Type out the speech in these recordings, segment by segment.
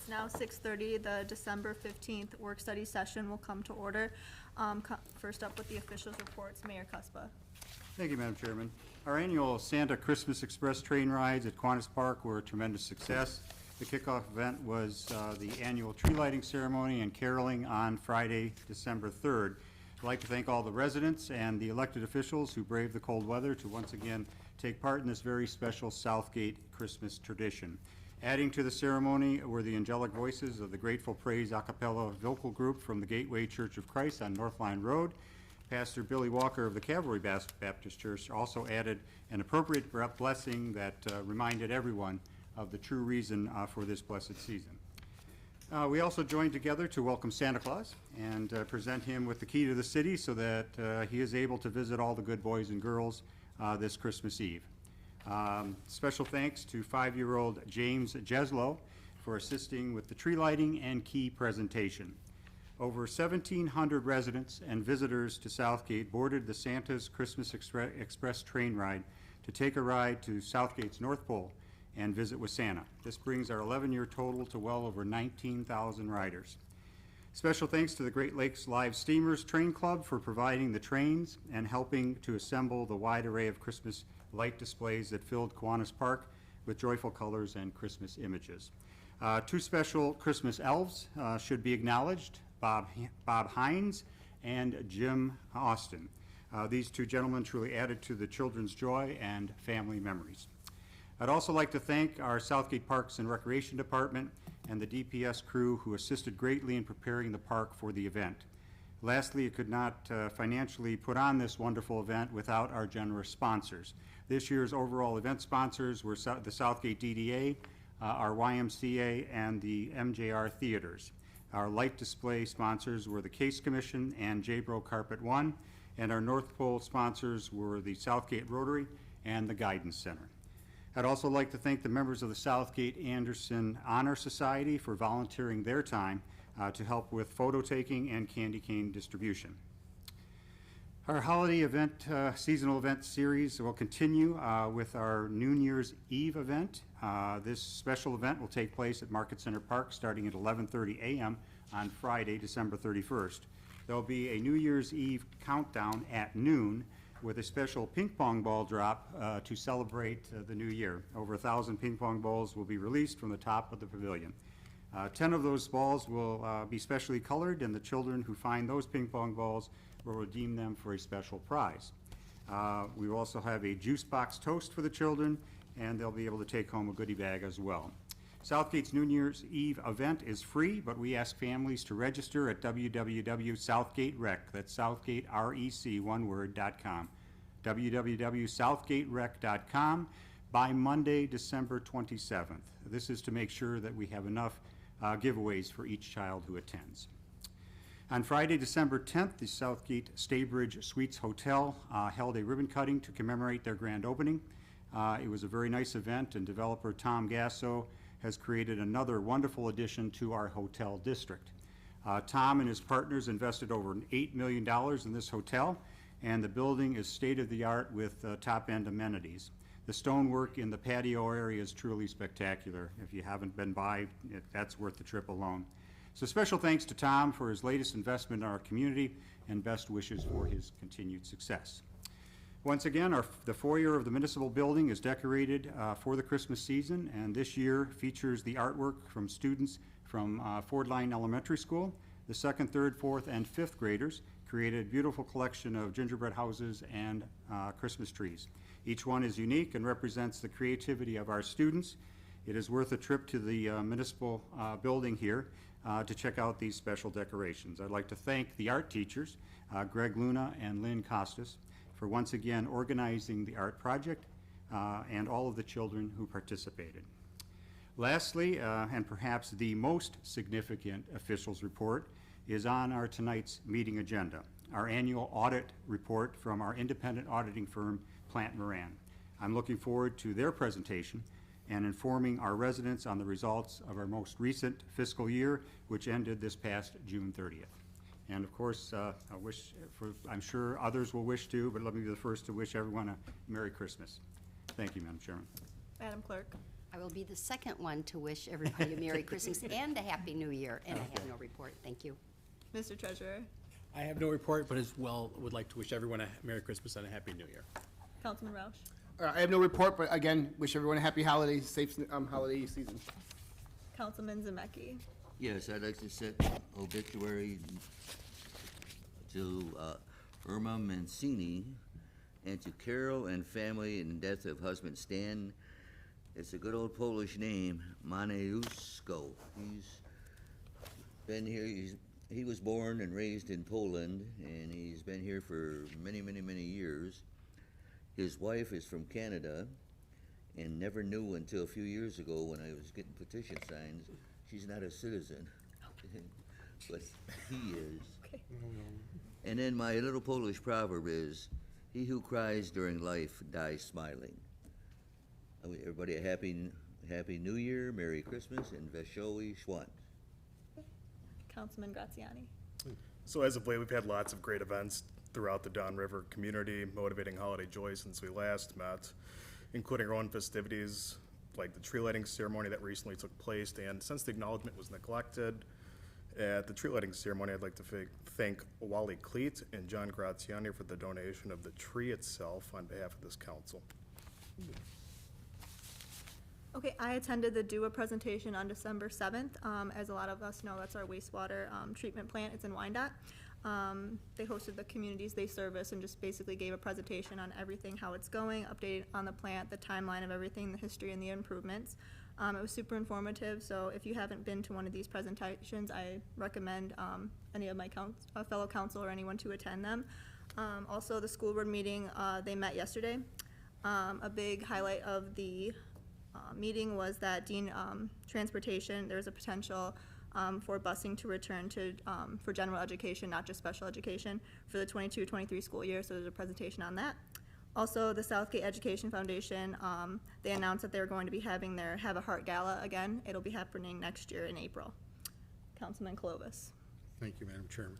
It's now 6:30. The December 15th work study session will come to order. First up with the officials' reports, Mayor Cuspa. Thank you, Madam Chairman. Our annual Santa Christmas Express train rides at Kiwanis Park were a tremendous success. The kickoff event was the annual tree lighting ceremony and caroling on Friday, December 3rd. I'd like to thank all the residents and the elected officials who braved the cold weather to once again take part in this very special Southgate Christmas tradition. Adding to the ceremony were the angelic voices of the Grateful Praise a cappella vocal group from the Gateway Church of Christ on Northline Road. Pastor Billy Walker of the Cavalry Baptist Church also added an appropriate blessing that reminded everyone of the true reason for this blessed season. We also joined together to welcome Santa Claus and present him with the key to the city so that he is able to visit all the good boys and girls this Christmas Eve. Special thanks to 5-year-old James Jeslow for assisting with the tree lighting and key presentation. Over 1,700 residents and visitors to Southgate boarded the Santa's Christmas Express train ride to take a ride to Southgate's North Pole and visit with Santa. This brings our 11-year total to well over 19,000 riders. Special thanks to the Great Lakes Live Steamers Train Club for providing the trains and helping to assemble the wide array of Christmas light displays that filled Kiwanis Park with joyful colors and Christmas images. Two special Christmas elves should be acknowledged, Bob Hines and Jim Austin. These two gentlemen truly added to the children's joy and family memories. I'd also like to thank our Southgate Parks and Recreation Department and the DPS crew who assisted greatly in preparing the park for the event. Lastly, it could not financially put on this wonderful event without our generous sponsors. This year's overall event sponsors were the Southgate DDA, our YMCA, and the MJR Theaters. Our light display sponsors were the Case Commission and J-Bro Carpet One, and our North Pole sponsors were the Southgate Rotary and the Guidance Center. I'd also like to thank the members of the Southgate Anderson Honor Society for volunteering their time to help with photo taking and candy cane distribution. Our holiday event, seasonal event series will continue with our New Year's Eve event. This special event will take place at Market Center Park starting at 11:30 a.m. on Friday, December 31st. There will be a New Year's Eve countdown at noon with a special ping pong ball drop to celebrate the new year. Over 1,000 ping pong balls will be released from the top of the pavilion. 10 of those balls will be specially colored, and the children who find those ping pong balls will redeem them for a special prize. We will also have a juice box toast for the children, and they'll be able to take home a goodie bag as well. Southgate's New Year's Eve event is free, but we ask families to register at www.southgaterec, that's SouthgateREC, one word, .com, www.southgaterec.com by Monday, December 27th. This is to make sure that we have enough giveaways for each child who attends. On Friday, December 10th, the Southgate Staybridge Suites Hotel held a ribbon cutting to commemorate their grand opening. It was a very nice event, and developer Tom Gasso has created another wonderful addition to our hotel district. Tom and his partners invested over $8 million in this hotel, and the building is state-of-the-art with top-end amenities. The stonework in the patio area is truly spectacular. If you haven't been by, that's worth the trip alone. So special thanks to Tom for his latest investment in our community, and best wishes for his continued success. Once again, the foyer of the municipal building is decorated for the Christmas season, and this year features the artwork from students from Ford Line Elementary School. The 2nd, 3rd, 4th, and 5th graders created a beautiful collection of gingerbread houses and Christmas trees. Each one is unique and represents the creativity of our students. It is worth a trip to the municipal building here to check out these special decorations. I'd like to thank the art teachers, Greg Luna and Lynn Costas, for once again organizing the art project and all of the children who participated. Lastly, and perhaps the most significant officials report is on our tonight's meeting agenda, our annual audit report from our independent auditing firm, Plant Moran. I'm looking forward to their presentation and informing our residents on the results of our most recent fiscal year, which ended this past June 30th. And of course, I'm sure others will wish to, but let me be the first to wish everyone a Merry Christmas. Thank you, Madam Chairman. Madam Clerk. I will be the second one to wish everybody a Merry Christmas and a Happy New Year, and I have no report. Thank you. Mr. Treasurer, I have no report, but as well would like to wish everyone a Merry Christmas and a Happy New Year. Councilman Roush, I have no report, but again, wish everyone a happy holiday, safe holiday season. Councilman Zemecki, Yes, I'd like to set obituary to Irma Mancini and to Carol and family in death of husband Stan. It's a good old Polish name, Maneuszko. He's been here, he was born and raised in Poland, and he's been here for many, many, many years. His wife is from Canada, and never knew until a few years ago when I was getting petition signs, she's not a citizen, but he is. okay. And then my little Polish proverb is, he who cries during life dies smiling. I wish everybody a happy New Year, Merry Christmas, and Wesoły Świąt. Councilman Graziani, So as of late, we've had lots of great events throughout the Don River community, motivating holiday joy since we last met, including our own festivities, like the tree lighting ceremony that recently took place. And since the acknowledgement was neglected at the tree lighting ceremony, I'd like to thank Wally Cleet and John Graziani for the donation of the tree itself on behalf of this council. okay, I attended the DUA presentation on December 7th. As a lot of us know, that's our wastewater treatment plant. It's in Wyandotte. They hosted the communities they service and just basically gave a presentation on everything, how it's going, updated on the plant, the timeline of everything, the history and the improvements. It was super informative, so if you haven't been to one of these presentations, I recommend any of my fellow council or anyone to attend them. Also, the school board meeting, they met yesterday. A big highlight of the meeting was that Dean Transportation, there's a potential for busing to return to, for general education, not just special education, for the 22-23 school year, so there's a presentation on that. Also, the Southgate Education Foundation, they announced that they're going to be having their Have a Heart Gala again. It'll be happening next year in April. Councilman Clovis. Thank you, Madam Chairman.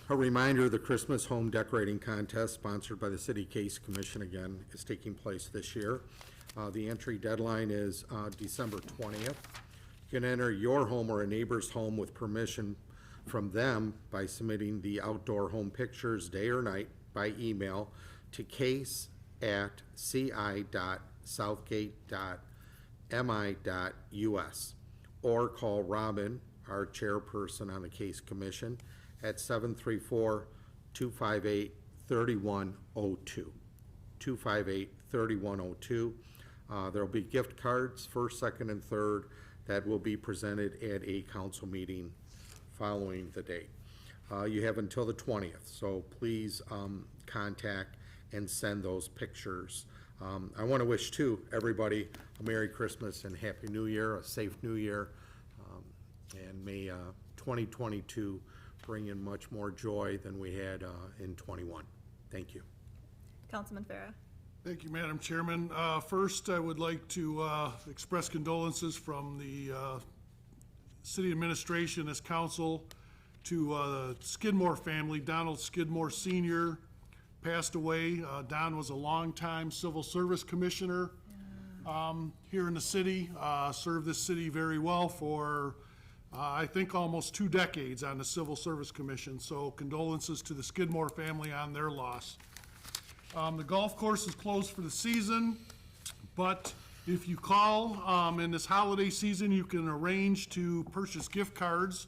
A reminder, the Christmas home decorating contest sponsored by the City Case Commission again is taking place this year. The entry deadline is December 20th. You can enter your home or a neighbor's home with permission from them by submitting the outdoor home pictures day or night by email to case@ci.southgate.mi.us or call Robin, our chairperson on the Case Commission, at 734-258-3102. 258-3102. There'll be gift cards, first, second, and third, that will be presented at a council meeting following the date. You have until the 20th, so please contact and send those pictures. I want to wish, too, everybody a Merry Christmas and Happy New Year, a safe New Year, and may 2022 bring in much more joy than we had in '21. Thank you. Councilman Farah. Thank you, Madam Chairman. First, I would like to express condolences from the city administration as council to the Skidmore family. Donald Skidmore Sr. passed away. Don was a longtime civil service commissioner here in the city, served this city very well for, I think, almost 2 decades on the Civil Service Commission. So condolences to the Skidmore family on their loss. The golf course is closed for the season, but if you call in this holiday season, you can arrange to purchase gift cards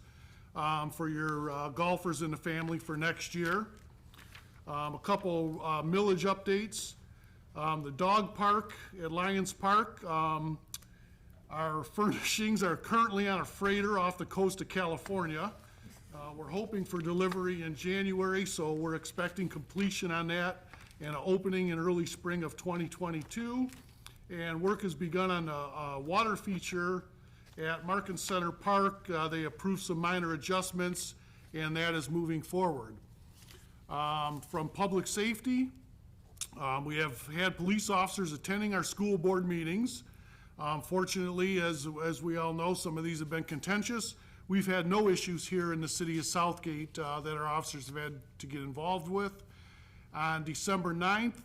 for your golfers in the family for next year. A couple millage updates. The dog park at Lions Park, our furnishings are currently on a freighter off the coast of California. We're hoping for delivery in January, so we're expecting completion on that and an opening in early spring of 2022. And work has begun on the water feature at Markin Center Park. They approved some minor adjustments, and that is moving forward. From public safety, we have had police officers attending our school board meetings. Fortunately, as we all know, some of these have been contentious. We've had no issues here in the city of Southgate that our officers have had to get involved with. On December 9th,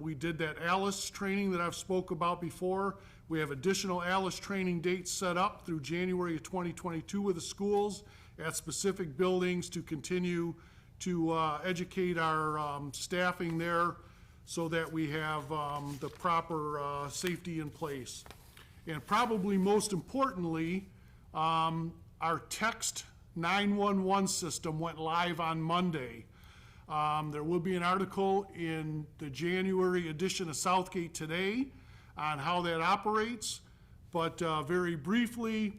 We did that ALICE training that I've spoke about before. We have additional ALICE training dates set up through January of 2022 with the schools at specific buildings to continue to educate our staffing there so that we have the proper safety in place. And probably most importantly, our text 911 system went live on Monday. There will be an article in the January edition of Southgate Today on how that operates, but very briefly,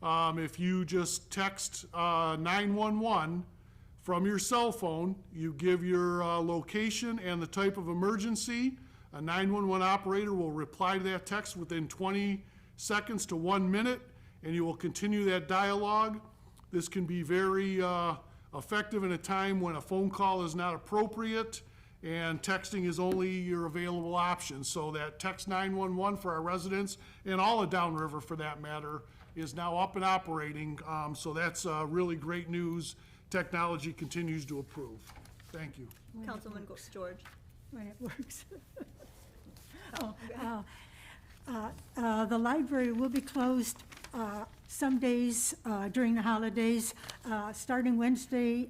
if you just text 911 from your cell phone, you give your location and the type of emergency, a 911 operator will reply to that text within 20 seconds to 1 minute, and you will continue that dialogue. This can be very effective in a time when a phone call is not appropriate and texting is only your available option. So that text 911 for our residents and all of Downriver for that matter is now up and operating. So that's really great news. Technology continues to improve. Thank you. Councilman George. When it works. The library will be closed some days during the holidays. Starting Wednesday,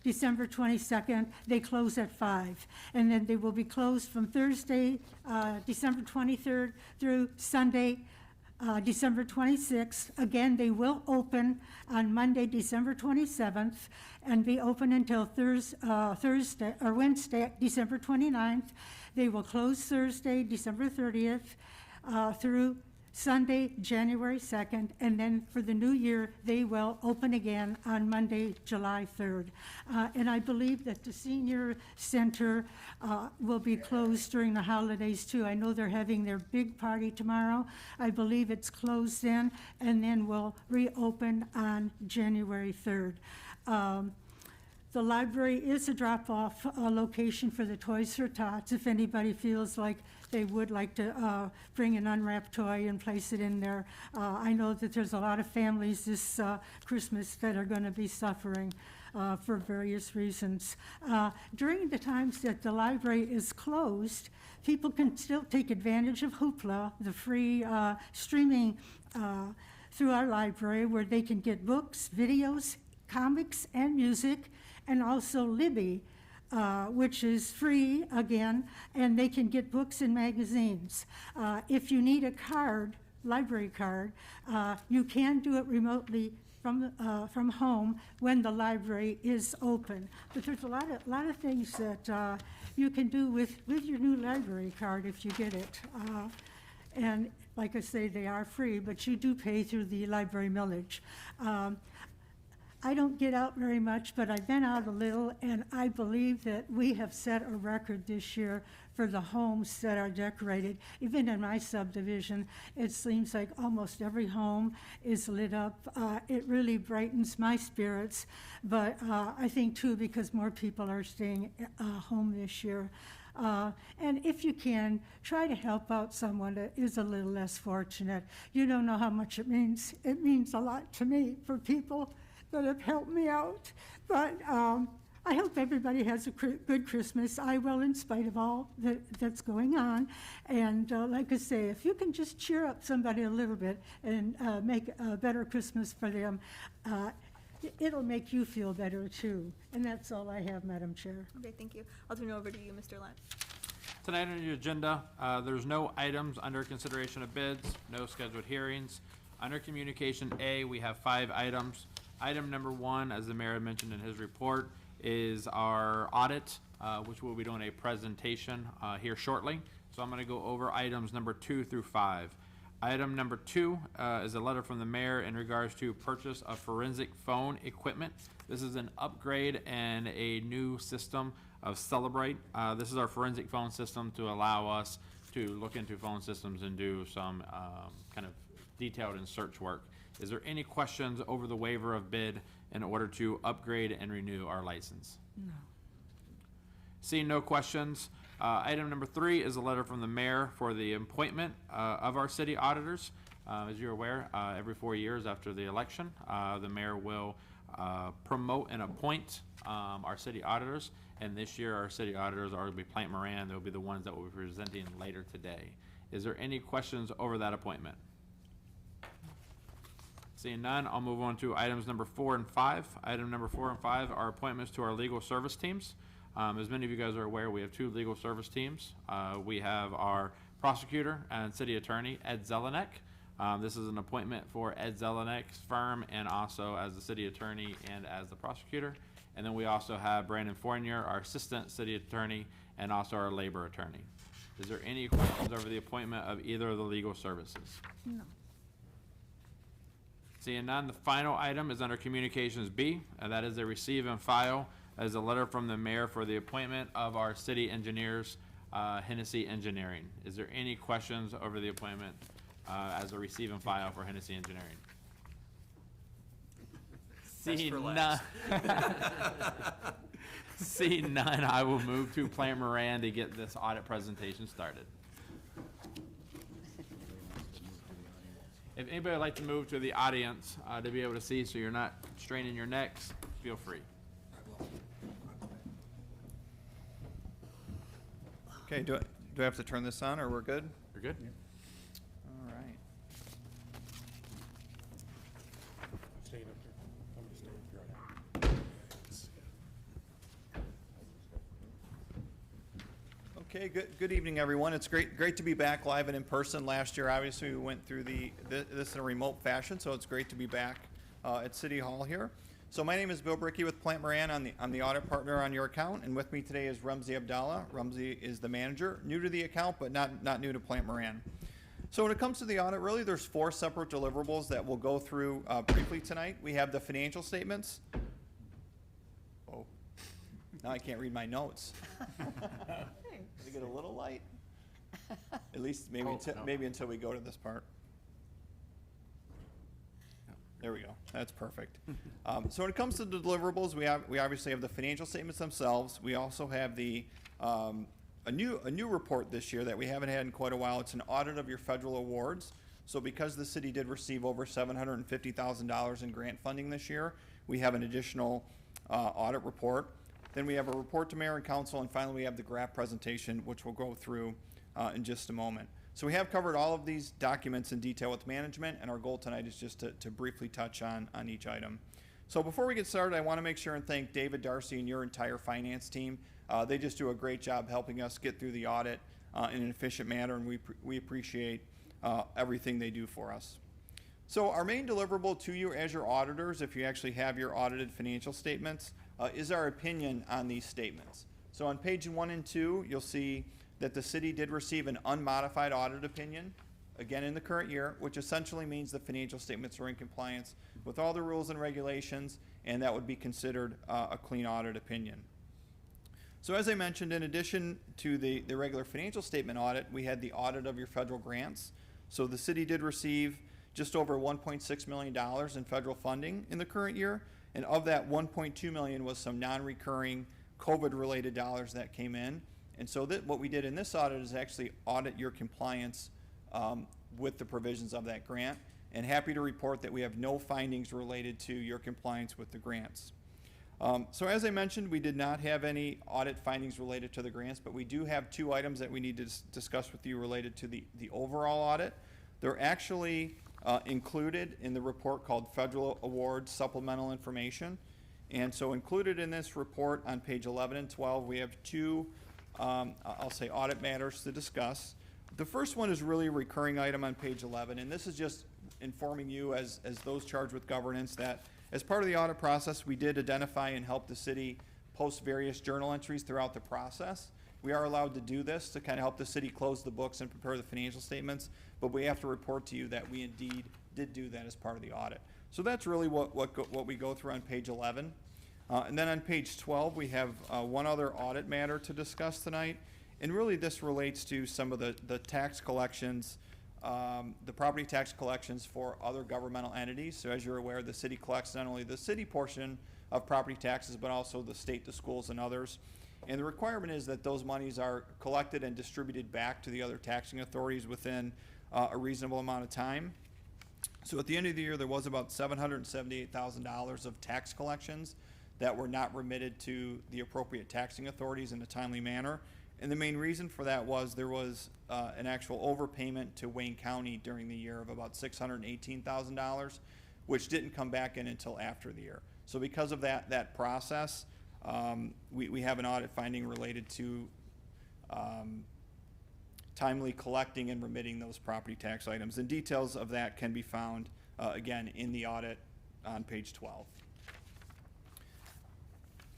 December 22nd, they close at 5. And then they will be closed from Thursday, December 23rd through Sunday, December 26th. Again, they will open on Monday, December 27th, and be open until Thursday or Wednesday, December 29th. They will close Thursday, December 30th, through Sunday, January 2nd, and then for the new year, they will open again on Monday, July 3rd. And I believe that the senior center will be closed during the holidays too. I know they're having their big party tomorrow. I believe it's closed then, and then will reopen on January 3rd. The library is a drop-off location for the Toys for Tots if anybody feels like they would like to bring an unwrapped toy and place it in there. I know that there's a lot of families this Christmas that are going to be suffering for various reasons. During the times that the library is closed, people can still take advantage of Hoopla, the free streaming through our library, where they can get books, videos, comics, and music, and also Libby, which is free again, and they can get books and magazines. If you need a card, library card, you can do it remotely from home when the library is open. But there's a lot of things that you can do with your new library card if you get it. And like I say, they are free, but you do pay through the library millage. I don't get out very much, but I've been out a little, and I believe that we have set a record this year for the homes that are decorated. Even in my subdivision, it seems like almost every home is lit up. It really brightens my spirits, but I think too because more people are staying home this year. And if you can, try to help out someone that is a little less fortunate. You don't know how much it means. It means a lot to me for people that have helped me out. But I hope everybody has a good Christmas. I will, in spite of all that's going on. And like I say, if you can just cheer up somebody a little bit and make a better Christmas for them, it'll make you feel better too. And that's all I have, Madam Chair. Okay, thank you. I'll turn it over to you, Mr. Lent. Tonight on your agenda, there's no items under consideration of bids, no scheduled hearings. Under Communication A, we have 5 items. Item number 1, as the mayor had mentioned in his report, is our audit, which we'll be doing a presentation here shortly. So I'm going to go over items number 2 through 5. Item number 2 is a letter from the mayor in regards to purchase of forensic phone equipment. This is an upgrade and a new system of Celebrate. This is our forensic phone system to allow us to look into phone systems and do some kind of detailed and search work. Is there any questions over the waiver of bid in order to upgrade and renew our license? No. Seeing no questions, item number 3 is a letter from the mayor for the appointment of our city auditors. As you're aware, every 4 years after the election, the mayor will promote and appoint our city auditors. And this year, our city auditors are going to be Plant Moran. They'll be the ones that will be presenting later today. Is there any questions over that appointment? Seeing none, I'll move on to items number 4 and 5. Item number 4 and 5 are appointments to our legal service teams. As many of you guys are aware, we have 2 legal service teams. We have our prosecutor and city attorney, Ed Zelenek. This is an appointment for Ed Zelenek's firm and also as the city attorney and as the prosecutor. And then we also have Brandon Fournier, our assistant city attorney, and also our labor attorney. Is there any questions over the appointment of either of the legal services? No. Seeing none, the final item is under Communications B, and that is a receive and file as a letter from the mayor for the appointment of our city engineers, Hennessy Engineering. Is there any questions over the appointment as a receive and file for Hennessy Engineering? Seeing none. Seeing none, I will move to Plant Moran to get this audit presentation started. If anybody would like to move to the audience to be able to see so you're not straining your necks, feel free. Okay, do I have to turn this on, or we're good? You're good? All right. Staying up there. I'm gonna stay up here. Okay, good evening, everyone. It's great to be back live and in person. Last year, obviously, we went through this in a remote fashion, so it's great to be back at City Hall here. So my name is Bill Brickey with Plant Moran. I'm the audit partner on your account, and with me today is Rumsey Abdallah. Rumsey is the manager, new to the account, but not new to Plant Moran. So when it comes to the audit, really there's 4 separate deliverables that we'll go through briefly tonight. We have the financial statements. Oh, now I can't read my notes. Did it get a little light? At least maybe maybe until we go to this part. There we go. That's perfect. So when it comes to the deliverables, we obviously have the financial statements themselves. We also have the a new report this year that we haven't had in quite a while. It's an audit of your federal awards. So because the city did receive over $750,000 in grant funding this year, we have an additional audit report. Then we have a report to mayor and council, and finally we have the graph presentation, which we'll go through in just a moment. So we have covered all of these documents in detail with management, and our goal tonight is just to briefly touch on each item. So before we get started, I want to make sure and thank David Darcy and your entire finance team. They just do a great job helping us get through the audit in an efficient manner, and we appreciate everything they do for us. So our main deliverable to you as your auditors, if you actually have your audited financial statements, is our opinion on these statements. So on page 1 and 2, you'll see that the city did receive an unmodified audit opinion, again in the current year, which essentially means the financial statements are in compliance with all the rules and regulations, and that would be considered a clean audit opinion. So as I mentioned, in addition to the regular financial statement audit, we had the audit of your federal grants. So the city did receive just over $1.6 million in federal funding in the current year, and of that, $1.2 million was some non-recurring COVID-related dollars that came in. And so what we did in this audit is actually audit your compliance with the provisions of that grant, and happy to report that we have no findings related to your compliance with the grants. So as I mentioned, we did not have any audit findings related to the grants, but we do have 2 items that we need to discuss with you related to the overall audit. They're actually included in the report called Federal Awards Supplemental Information. And so included in this report on page 11 and 12, we have 2 I'll say audit matters to discuss. The first one is really a recurring item on page 11, and this is just informing you as those charged with governance that as part of the audit process, we did identify and help the city post various journal entries throughout the process. We are allowed to do this to kind of help the city close the books and prepare the financial statements, but we have to report to you that we indeed did do that as part of the audit. So that's really what we go through on page 11. And then on page 12, we have one other audit matter to discuss tonight. And really this relates to some of the tax collections, the property tax collections for other governmental entities. So as you're aware, the city collects not only the city portion of property taxes, but also the state, the schools, and others. And the requirement is that those monies are collected and distributed back to the other taxing authorities within a reasonable amount of time. So at the end of the year, there was about $778,000 of tax collections that were not remitted to the appropriate taxing authorities in a timely manner. And the main reason for that was there was an actual overpayment to Wayne County during the year of about $618,000, which didn't come back in until after the year. So because of that process, we have an audit finding related to timely collecting and remitting those property tax items. And details of that can be found, again, in the audit on page 12.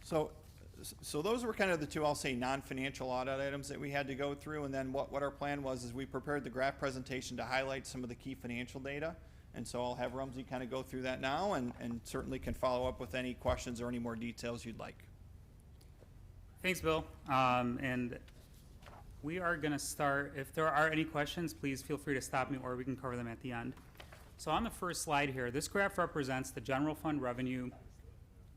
So those were kind of the two, I'll say, non-financial audit items that we had to go through. And then what our plan was is we prepared the graph presentation to highlight some of the key financial data. And so I'll have Rumsey kind of go through that now and certainly can follow up with any questions or any more details you'd like. Thanks, Bill. And we are going to start, if there are any questions, please feel free to stop me or we can cover them at the end. So on the first slide here, this graph represents the general fund revenue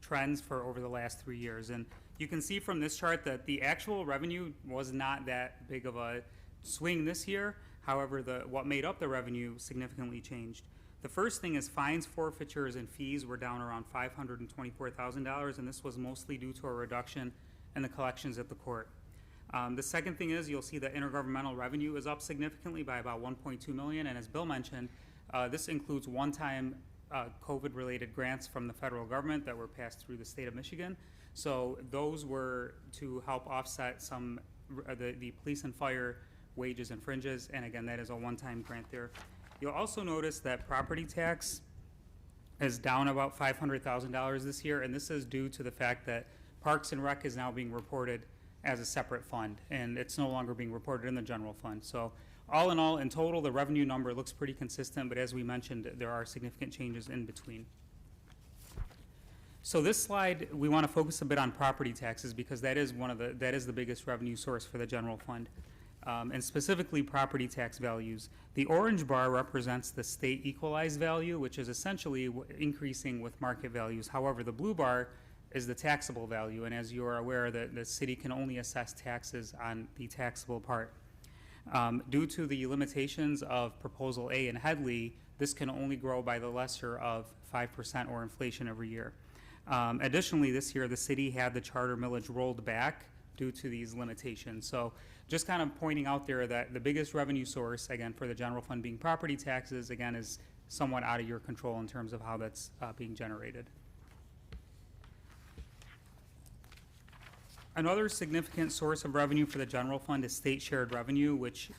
trends for over the last 3 years. And you can see from this chart that the actual revenue was not that big of a swing this year. However, what made up the revenue significantly changed. The first thing is fines, forfeitures, and fees were down around $524,000, and this was mostly due to a reduction in the collections at the court. The second thing is you'll see that intergovernmental revenue is up significantly by about $1.2 million, and as Bill mentioned, this includes one-time COVID-related grants from the federal government that were passed through the state of Michigan. So those were to help offset some the police and fire wages and fringes, and again, that is a one-time grant there. You'll also notice that property tax is down about $500,000 this year, and this is due to the fact that Parks and Rec is now being reported as a separate fund, and it's no longer being reported in the general fund. So all in all, in total, the revenue number looks pretty consistent, but as we mentioned, there are significant changes in between. So this slide, we want to focus a bit on property taxes because that is the biggest revenue source for the general fund. And specifically property tax values. The orange bar represents the state equalized value, which is essentially increasing with market values. However, the blue bar is the taxable value, and as you are aware, the city can only assess taxes on the taxable part. Due to the limitations of Proposal A in Headley, this can only grow by the lesser of 5% or inflation every year. Additionally, this year, the city had the charter millage rolled back due to these limitations. So just kind of pointing out there that the biggest revenue source, again, for the general fund being property taxes, again, is somewhat out of your control in terms of how that's being generated. Another significant source of revenue for the general fund is state shared revenue, which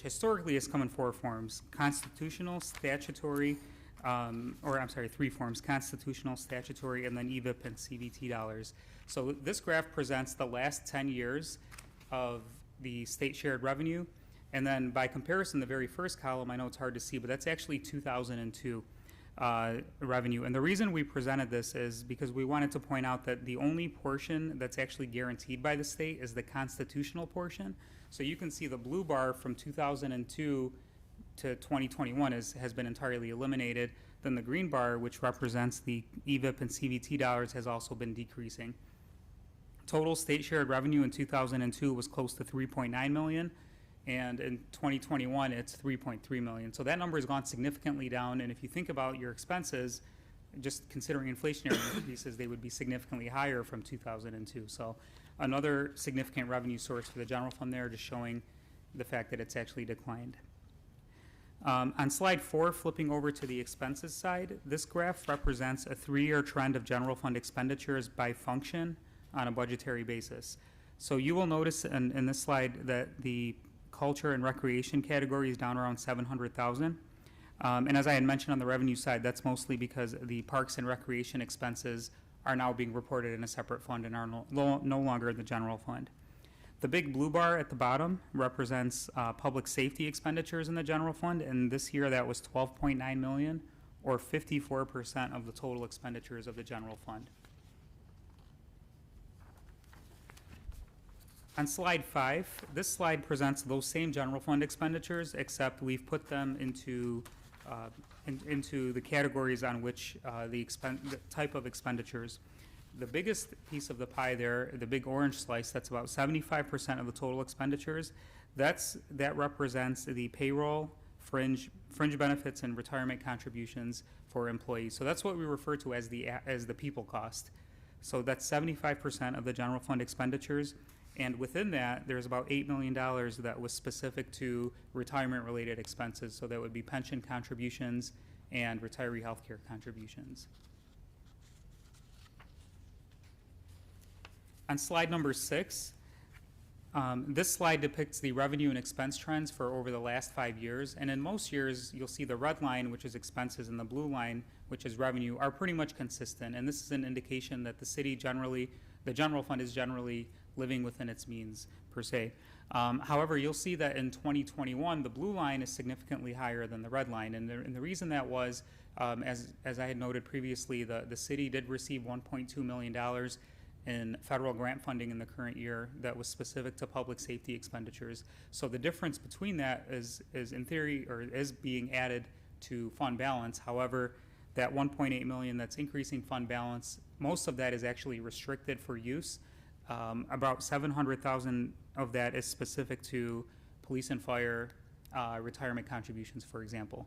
historically has come in four forms: constitutional, statutory, three forms: constitutional, statutory, and then EVIP and CVT dollars. So this graph presents the last 10 years of the state shared revenue, and then by comparison, the very first column, I know it's hard to see, but that's actually 2002 revenue. And the reason we presented this is because we wanted to point out that the only portion that's actually guaranteed by the state is the constitutional portion. So you can see the blue bar from 2002 to 2021 has been entirely eliminated. Then the green bar, which represents the EVIP and CVT dollars, has also been decreasing. Total state shared revenue in 2002 was close to $3.9 million, and in 2021 it's $3.3 million. So that number has gone significantly down, and if you think about your expenses, just considering inflationary increases, they would be significantly higher from 2002. So another significant revenue source for the general fund there, just showing the fact that it's actually declined. On slide 4, flipping over to the expenses side, this graph represents a 3-year trend of general fund expenditures by function on a budgetary basis. So you will notice in this slide that the culture and recreation category is down around $700,000. And as I had mentioned on the revenue side, that's mostly because the parks and recreation expenses are now being reported in a separate fund and are no longer in the general fund. The big blue bar at the bottom represents public safety expenditures in the general fund, and this year that was $12.9 million, or 54% of the total expenditures of the general fund. On slide 5, this slide presents those same general fund expenditures, except we've put them into the categories on which the type of expenditures. The biggest piece of the pie there, the big orange slice, that's about 75% of the total expenditures. That represents the payroll, fringe benefits, and retirement contributions for employees. So that's what we refer to as the people cost. So that's 75% of the general fund expenditures. And within that, there's about $8 million that was specific to retirement-related expenses. So that would be pension contributions and retiree healthcare contributions. On slide number 6, this slide depicts the revenue and expense trends for over the last 5 years. And in most years, you'll see the red line, which is expenses, and the blue line, which is revenue, are pretty much consistent. And this is an indication that the city generally, the general fund is generally living within its means, per se. However, you'll see that in 2021, the blue line is significantly higher than the red line. And the reason that was, as I had noted previously, the city did receive $1.2 million in federal grant funding in the current year that was specific to public safety expenditures. So the difference between that is in theory, or is being added to fund balance. However, that 1.8 million that's increasing fund balance, most of that is actually restricted for use. About 700,000 of that is specific to police and fire retirement contributions, for example.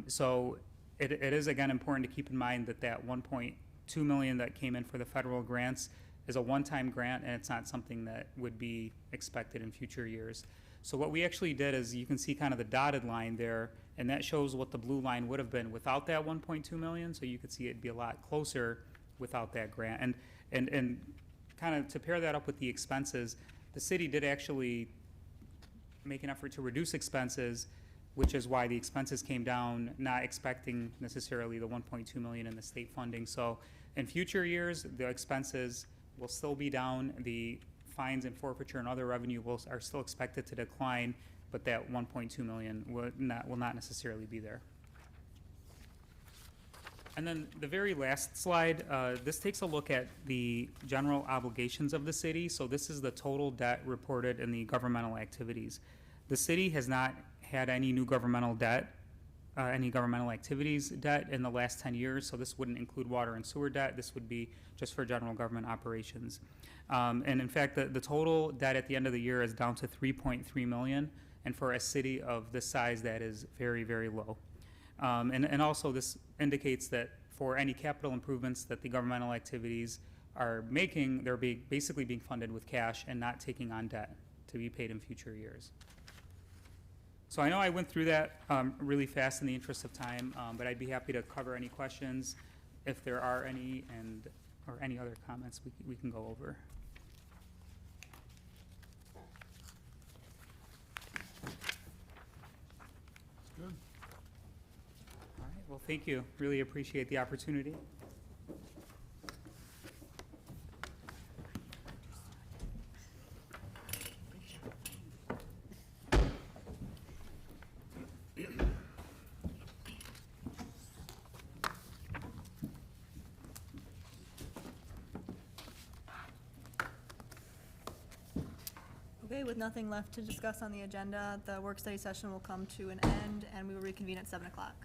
So it is, again, important to keep in mind that that 1.2 million that came in for the federal grants is a one-time grant, and it's not something that would be expected in future years. So what we actually did is, you can see kind of the dotted line there, and that shows what the blue line would have been without that 1.2 million. So you could see it'd be a lot closer without that grant. And kind of to pair that up with the expenses, the city did actually make an effort to reduce expenses, which is why the expenses came down, not expecting necessarily the 1.2 million in the state funding. So in future years, the expenses will still be down. The fines and forfeiture and other revenue are still expected to decline, but that 1.2 million will not necessarily be there. And then the very last slide, this takes a look at the general obligations of the city. So this is the total debt reported in the governmental activities. The city has not had any new governmental debt, any governmental activities debt in the last 10 years. So this wouldn't include water and sewer debt. This would be just for general government operations. And in fact, the total debt at the end of the year is down to 3.3 million. And for a city of this size, that is very, very low. And also this indicates that for any capital improvements that the governmental activities are making, they're basically being funded with cash and not taking on debt to be paid in future years. So I know I went through that really fast in the interest of time, but I'd be happy to cover any questions if there are any, or any other comments we can go over. Good. All right, well, thank you. Really appreciate the opportunity. Okay, with nothing left to discuss on the agenda, the work study session will come to an end, and we will reconvene at 7 o'clock.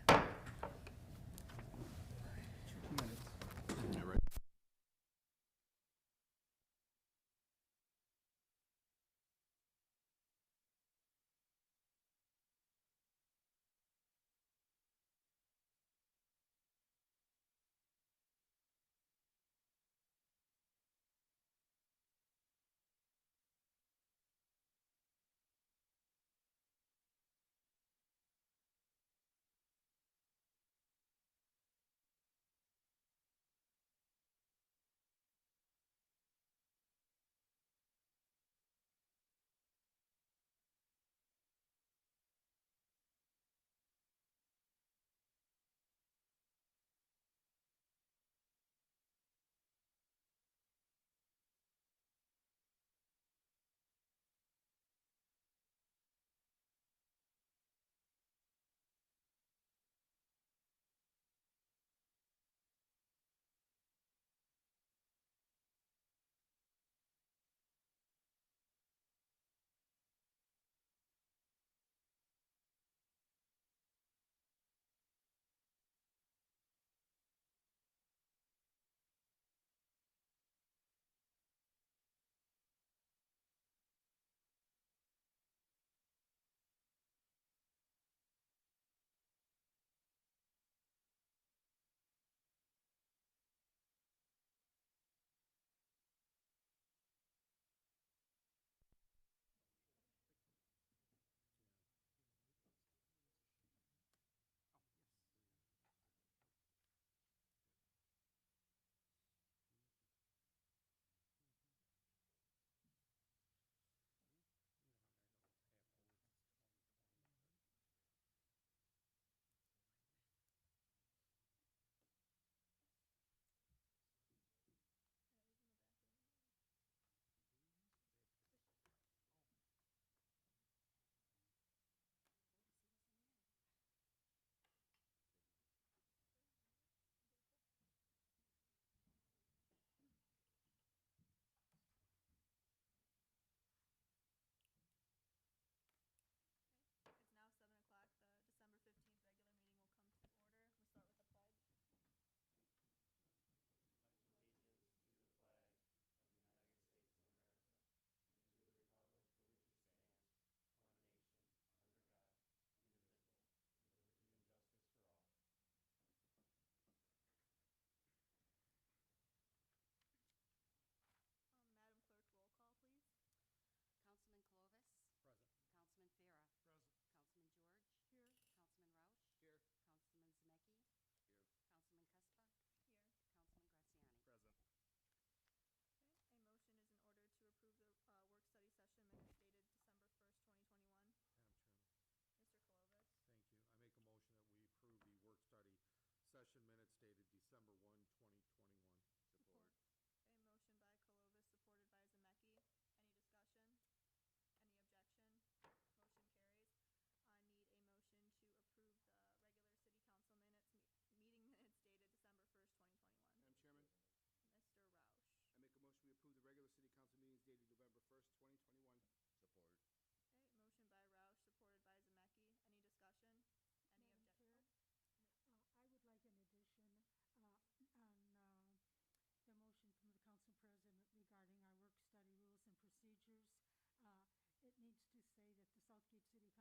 City Council adopts the City Council and work-study procedures, rules and procedures as amended. We did amend it, so as amended and presented. Okay, so Mr. Roush, you would just have to Yep, change the accept the motion. change. Okay, so motion by Roush, supported by Zemecki. Any further discussion? Any objection? Motion passes. There's no scheduled persons in the audience. There's no considerations of bids, and there's no scheduled hearings. First item under communications A is a letter from the finance director regarding the audit for fiscal year 2020-21. Madam Clerk. Thank you. Under separate cover, you have previously received the audit from Plant and Moran, I'm sorry. The matter will also have been reviewed during your work-study session. Therefore, it is recommended that the City Council adopt a resolution which accepts and approves the audit for fiscal year 2020-2021. Also, due to GASB 54, the City Council is required to restate the fund balance as follows. General Fund, non-spendable prepaids, $164,829. Restricted, unspent property tax rubbish, $167,408. Unspent property tax, police and fire pension, $735,485. Low-income housing, $9,163. Building department, $158,972. Committed, county property tax chargebacks, $300,000. Computer software acquisition,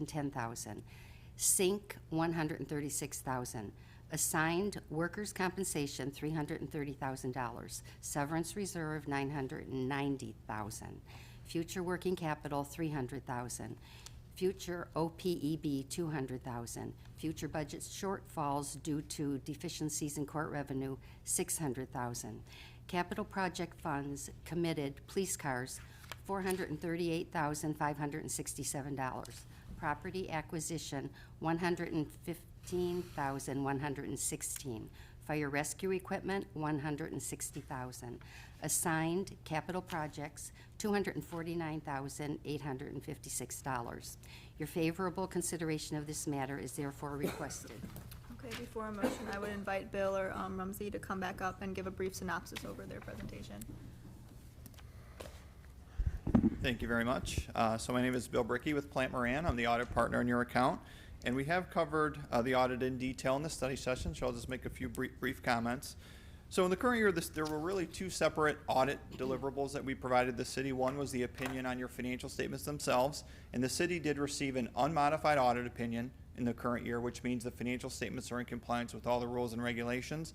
$10,000. Sync, $136,000. Assigned workers' compensation, $330,000. Severance reserve, $990,000. Future working capital, $300,000. Future OPEB, $200,000. Future budget shortfalls due to deficiencies in court revenue, $600,000. Capital project funds committed, police cars, $438,567. Property acquisition, $115,116. Fire rescue equipment, $160,000. Assigned capital projects, $249,856. Your favorable consideration of this matter is therefore requested. Okay, before a motion, I would invite Bill or Rumsey to come back up and give a brief synopsis over their presentation. Thank you very much. So my name is Bill Bricky with Plant Moran. I'm the audit partner in your account. And we have covered the audit in detail in the study session, so I'll just make a few brief comments. So in the current year, there were really two separate audit deliverables that we provided the city. One was the opinion on your financial statements themselves, and the city did receive an unmodified audit opinion in the current year, which means the financial statements are in compliance with all the rules and regulations.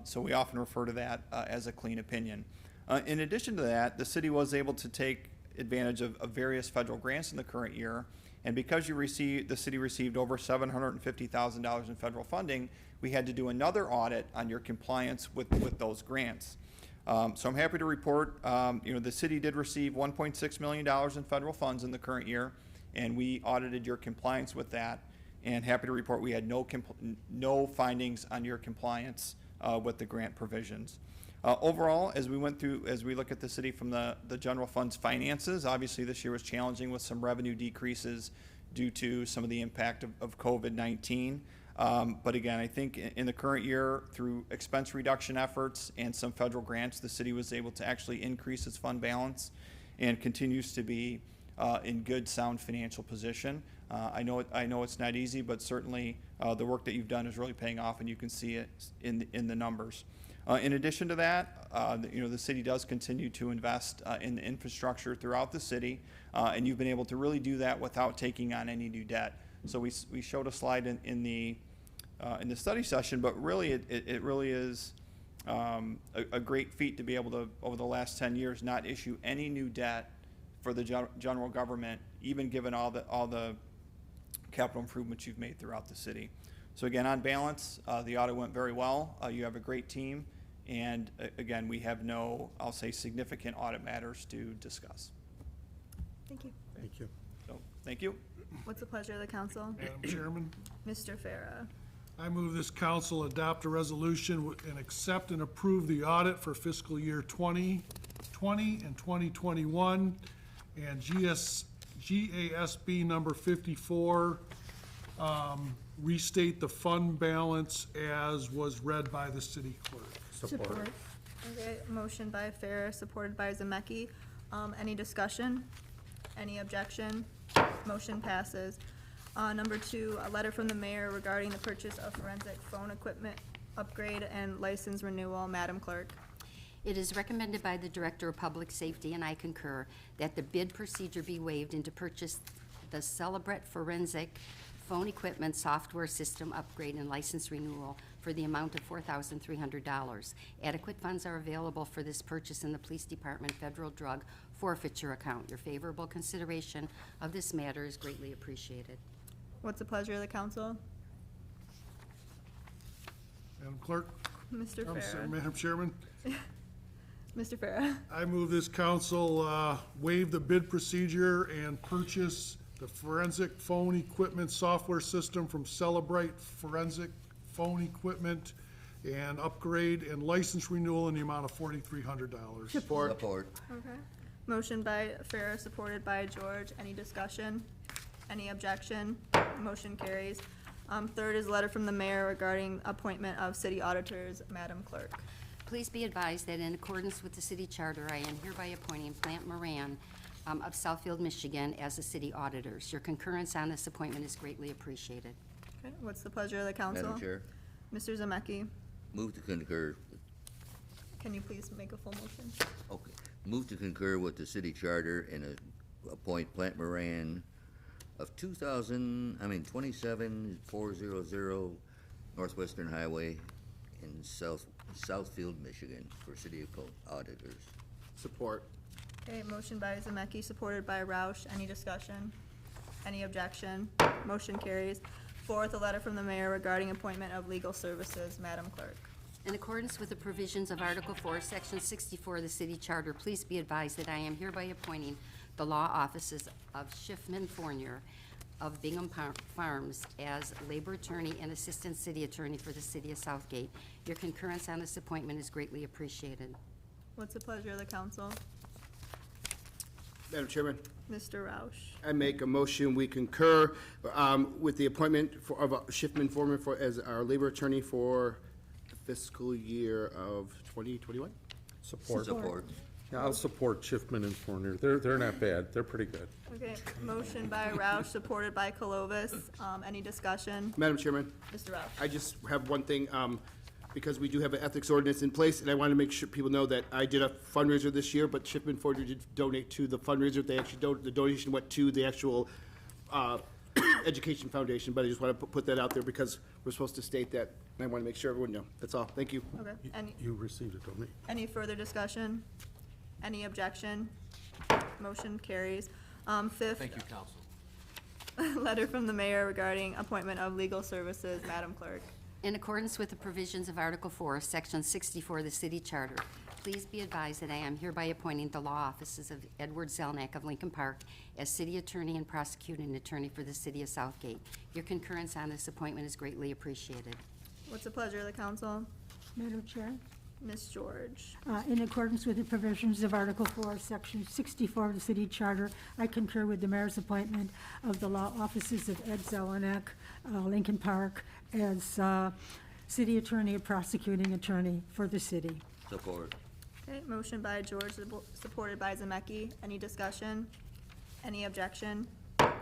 So we often refer to that as a clean opinion. In addition to that, the city was able to take advantage of various federal grants in the current year. And because the city received over $750,000 in federal funding, we had to do another audit on your compliance with those grants. So I'm happy to report, the city did receive $1.6 million in federal funds in the current year, and we audited your compliance with that. And happy to report we had no findings on your compliance with the grant provisions. Overall, as we look at the city from the general fund's finances, obviously this year was challenging with some revenue decreases due to some of the impact of COVID-19. But again, I think in the current year, through expense reduction efforts and some federal grants, the city was able to actually increase its fund balance and continues to be in good, sound financial position. I know it's not easy, but certainly the work that you've done is really paying off, and you can see it in the numbers. In addition to that, the city does continue to invest in the infrastructure throughout the city, and you've been able to really do that without taking on any new debt. So we showed a slide in the study session, but really it really is a great feat to be able to, over the last 10 years, not issue any new debt for the general government, even given all the capital improvements you've made throughout the city. So again, on balance, the audit went very well. You have a great team, and again, we have no, I'll say, significant audit matters to discuss. Thank you. Thank you. So, thank you. What's the pleasure of the council? Madam Chairman, Mr. Farah. I move this council adopt a resolution and accept and approve the audit for fiscal year 2020 and 2021 and GASB number 54, restate the fund balance as was read by the city clerk. Support. Okay, motion by Farah, supported by Zemecki. Any discussion? Any objection? Motion passes. Number 2, a letter from the mayor regarding the purchase of forensic phone equipment upgrade and license renewal. Madam Clerk. It is recommended by the Director of Public Safety, and I concur, that the bid procedure be waived and to purchase the Celebret Forensic Phone Equipment Software System Upgrade and License Renewal for the amount of $4,300. Adequate funds are available for this purchase in the Police Department Federal Drug Forfeiture Account. Your favorable consideration of this matter is greatly appreciated. What's the pleasure of the council? Madam Clerk? Mr. I'm sorry, Farah. Madam Chairman, Mr. Farah. I move this council waive the bid procedure and purchase the forensic phone equipment software system from Celebrite Forensic Phone Equipment and upgrade and license renewal in the amount of $4,300. Support. Support. Okay. Motion by Farah, supported by George. Any discussion? Any objection? Motion carries. Third is a letter from the mayor regarding appointment of city auditors. Madam Clerk. Please be advised that in accordance with the city charter, I am hereby appointing Plant Moran of Southfield, Michigan, as the city auditors. Your concurrence on this appointment is greatly appreciated. Okay, what's the pleasure of the council? Madam Chair, Mr. Zemecki, move to concur. can you please make a full motion? Okay. Move to concur with the city charter and appoint Plant Moran of 27400 Northwestern Highway in Southfield, Michigan, for city auditors. Support. Okay, motion by Zemecki, supported by Roush. Any discussion? Any objection? Motion carries. Fourth, a letter from the mayor regarding appointment of legal services. Madam Clerk. In accordance with the provisions of Article 4, Section 64 of the City Charter, please be advised that I am hereby appointing the law offices of Schiffman Fournier of Bingham Farms as labor attorney and assistant city attorney for the city of Southgate. Your concurrence on this appointment is greatly appreciated. What's the pleasure of the council? Madam Chairman, Mr. Roush. I make a motion, we concur with the appointment of Schiffman Foreman as our labor attorney for the fiscal year of 2021. Support. Support. Yeah, I'll support Schiffman and Fournier. They're not bad. They're pretty good. Okay, motion by Roush, supported by Calovis. Any discussion? Madam Chairman, Mr. Roush. I just have one thing, because we do have an ethics ordinance in place, and I want to make sure people know that I did a fundraiser this year, but Schiffman Fournier did donate to the fundraiser. They actually, the donation went to the actual education foundation, but I just want to put that out there because we're supposed to state that, and I want to make sure everyone knows. That's all. Thank you. Okay, You received a donation. any further discussion? Any objection? Motion carries. Fifth. Thank you, council. Letter from the mayor regarding appointment of legal services. Madam Clerk. In accordance with the provisions of Article 4, Section 64 of the City Charter, please be advised that I am hereby appointing the law offices of Edward Zelnak of Lincoln Park as city attorney and prosecuting attorney for the city of Southgate. Your concurrence on this appointment is greatly appreciated. What's the pleasure of the council? Madam Chair, Ms. George. in accordance with the provisions of Article 4, Section 64 of the City Charter, I concur with the mayor's appointment of the law offices of Ed Zelenak, Lincoln Park, as city attorney and prosecuting attorney for the city. Support. Okay, motion by George, supported by Zemecki. Any discussion? Any objection?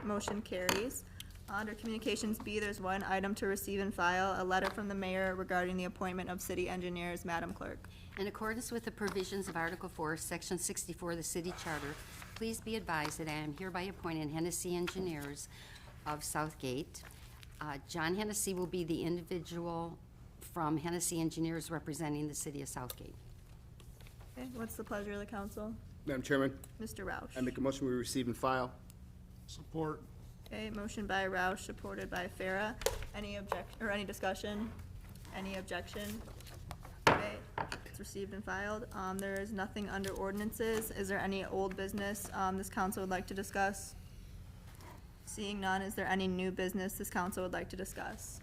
Motion carries. Under Communications B, there's one item to receive and file, a letter from the mayor regarding the appointment of city engineers. Madam Clerk. In accordance with the provisions of Article 4, Section 64 of the City Charter, please be advised that I am hereby appointing Hennessy Engineers of Southgate. John Hennessy will be the individual from Hennessy Engineers representing the city of Southgate. Okay, what's the pleasure of the council? Madam Chairman, Mr. Roush. I make a motion, we receive and file. Support. Okay, motion by Roush, supported by Farah. Any any discussion? Any objection? Okay, it's received and filed. There is nothing under ordinances. Is there any old business, this council would like to discuss? Seeing none, is there any new business this council would like to discuss?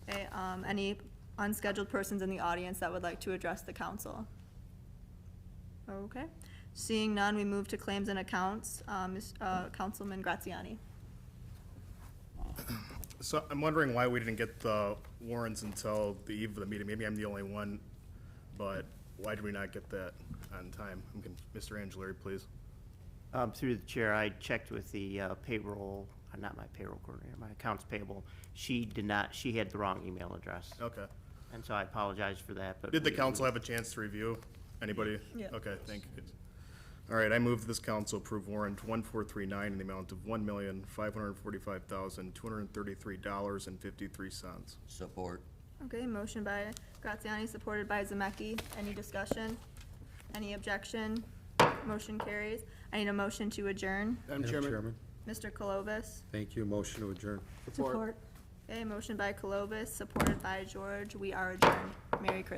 Okay, any unscheduled persons in the audience that would like to address the council? Okay, seeing none, we move to claims and accounts. Councilman Graziani. So I'm wondering why we didn't get the warrants until the eve of the meeting. Maybe I'm the only one, but Why did we not get that on time? Mr. Angelari, please. Through the chair, I checked with the payroll, not my payroll coordinator, my accounts payable. She did not, she had the wrong email address. Okay. And so I apologize for that, but. Did the council have a chance to review? Anybody? Yeah. Okay, thank you. All right, I move this council approve warrant 1439 in the amount of $1,545,233.53. Support. Okay, motion by Graziani, supported by Zemecki. Any discussion? Any objection? Motion carries. I need a motion to adjourn. Madam Chairman. Mr. Colovis. Thank you. Motion to adjourn. Support. Okay, motion by Colovis, supported by George. We are adjourned. Merry Christmas.